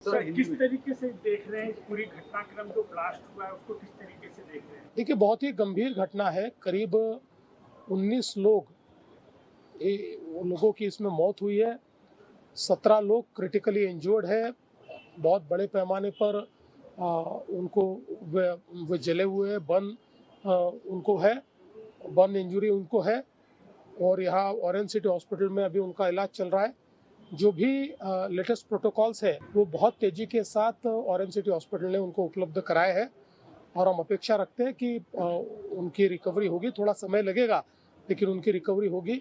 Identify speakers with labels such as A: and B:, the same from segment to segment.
A: Sir किस तरीके से देख रहे हैं इस पूरी घटनाक्रम जो ब्लास्ट हुआ है उसको किस तरीके से देख रहे हैं?
B: देखिए, बहुत ही गंभीर घटना है। करीब 19 लोगों की इसमें मौत हुई है। 17 लोग क्रिटिकली इंजर्ड है। बहुत बड़े पैमाने पर उनको वे जले हुए बर्न उनको है, बर्न इंजरी उनको है और यहाँ ऑरेंज सिटी हॉस्पिटल में अभी उनका इलाज चल रहा है। जो भी लेटेस्ट प्रोटोकॉल्स है वो बहुत तेजी के साथ ऑरेंज सिटी हॉस्पिटल ने उनको उपलब्ध कराए हैं और हम अपेक्षा रखते हैं कि उनकी रिकवरी होगी। थोड़ा समय लगेगा लेकिन उनकी रिकवरी होगी।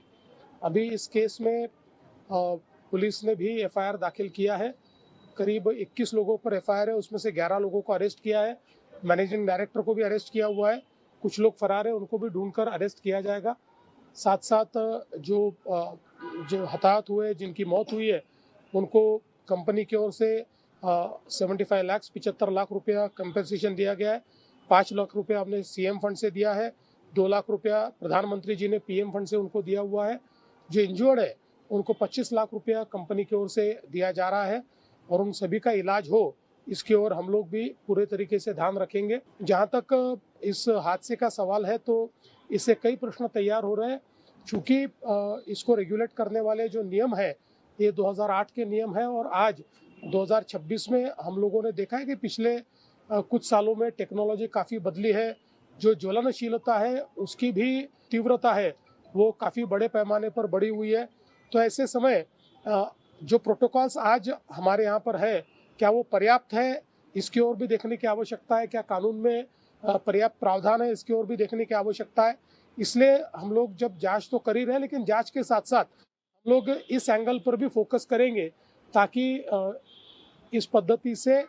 B: अभी इस केस में पुलिस ने भी एफआईआर दाखिल किया है। करीब 21 लोगों पर एफआईआर है, उसमें से 11 लोगों को अरेस्ट किया है। मैनेजिंग डायरेक्टर को भी अरेस्ट किया हुआ है। कुछ लोग फरार है, उनको भी ढूंढकर अरेस्ट किया जाएगा। साथ साथ जो हताहत हुए, जिनकी मौत हुई है, उनको कंपनी की ओर से 75 लाख रुपया कंपेंसेशन दिया गया है। 5 लाख रुपया हमने सीएम फंड से दिया है। 2 लाख रुपया प्रधानमंत्री जी ने पीएम फंड से उनको दिया हुआ है। जो इंजर्ड है उनको 25 लाख रुपया कंपनी की ओर से दिया जा रहा है और उन सभी का इलाज हो, इसकी ओर हम लोग भी पूरे तरीके से ध्यान रखेंगे। जहाँ तक इस हादसे का सवाल है तो इससे कई प्रश्न तैयार हो रहे हैं। चूँकि इसको रेगुलेट करने वाले जो नियम है ये 2008 के नियम है और आज 2026 में हम लोगों ने देखा है कि पिछले कुछ सालों में टेक्नोलॉजी काफ़ी बदली है। जो ज्वलनशीलता है उसकी भी तीव्रता है वो काफ़ी बड़े पैमाने पर बढ़ी हुई है। तो ऐसे समय जो प्रोटोकॉल्स आज हमारे यहाँ पर है, क्या वो पर्याप्त है, इसकी ओर भी देखने की आवश्यकता है। क्या कानून में पर्याप्त प्रावधान है, इसकी ओर भी देखने की आवश्यकता है। इसलिए हम लोग जब जांच तो कर ही रहे हैं लेकिन जांच के साथ साथ हम लोग इस एंगल पर भी फोकस करेंगे ताकि इस पद्धति से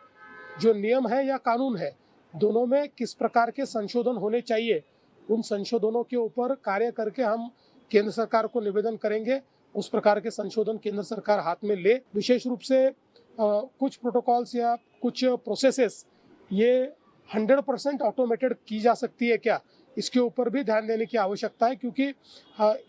B: जो नियम है या कानून है दोनों में किस प्रकार के संशोधन होने चाहिए, उन संशोधनों के ऊपर कार्य करके हम केंद्र सरकार को निवेदन करेंगे। उस प्रकार के संशोधन केंद्र सरकार हाथ में ले। विशेष रूप से कुछ प्रोटोकॉल्स या कुछ प्रोसेसेस ये 100% ऑटोमेटेड की जा सकती है क्या, इसके ऊपर भी ध्यान देने की आवश्यकता है। क्योंकि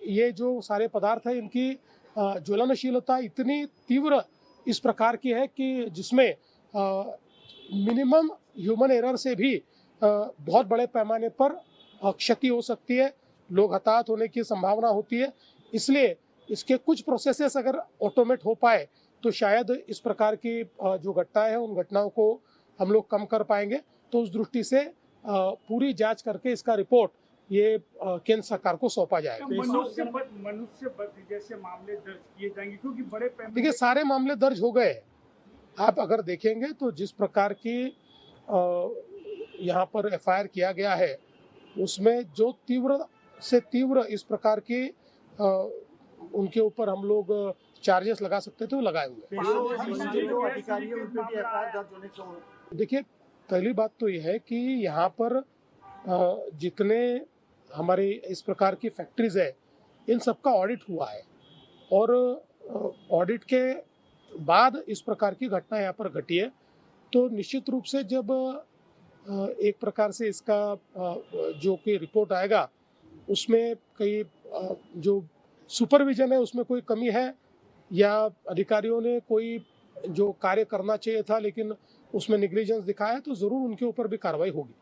B: ये जो सारे पदार्थ है इनकी ज्वलनशीलता इतनी तीव्र इस प्रकार की है कि जिसमें मिनिमम ह्यूमन एरर से भी बहुत बड़े पैमाने पर क्षति हो सकती है, लोग हताहत होने की संभावना होती है। इसलिए इसके कुछ प्रोसेसेस अगर ऑटोमेट हो पाए तो शायद इस प्रकार की जो घटनाएं हैं उन घटनाओं को हम लोग कम कर पाएंगे। तो उस दृष्टि से पूरी जांच करके इसका रिपोर्ट ये केंद्र सरकार को सौंपा जाएगा।
A: मनुष्य जैसे मामले दर्ज किए जाएंगे क्योंकि बड़े पैमाने।
B: देखिए, सारे मामले दर्ज हो गए। आप अगर देखेंगे तो जिस प्रकार की यहाँ पर एफआईआर किया गया है उसमें जो तीव्र से तीव्र इस प्रकार की उनके ऊपर हम लोग चार्जेस लगा सकते थे वो लगाए हुए। देखिए, पहली बात तो यह है कि यहाँ पर जितने हमारे इस प्रकार की फैक्ट्रीज है इन सबका ऑडिट हुआ है और ऑडिट के बाद इस प्रकार की घटना यहाँ पर घटी है। तो निश्चित रूप से जब एक प्रकार से इसका जो कि रिपोर्ट आएगा उसमें कई जो सुपरविजन है उसमें कोई कमी है या अधिकारियों ने कोई जो कार्य करना चाहिए था लेकिन उसमें निग्लिजेंस दिखाया है तो ज़रूर उनके ऊपर भी कार्रवाई होगी।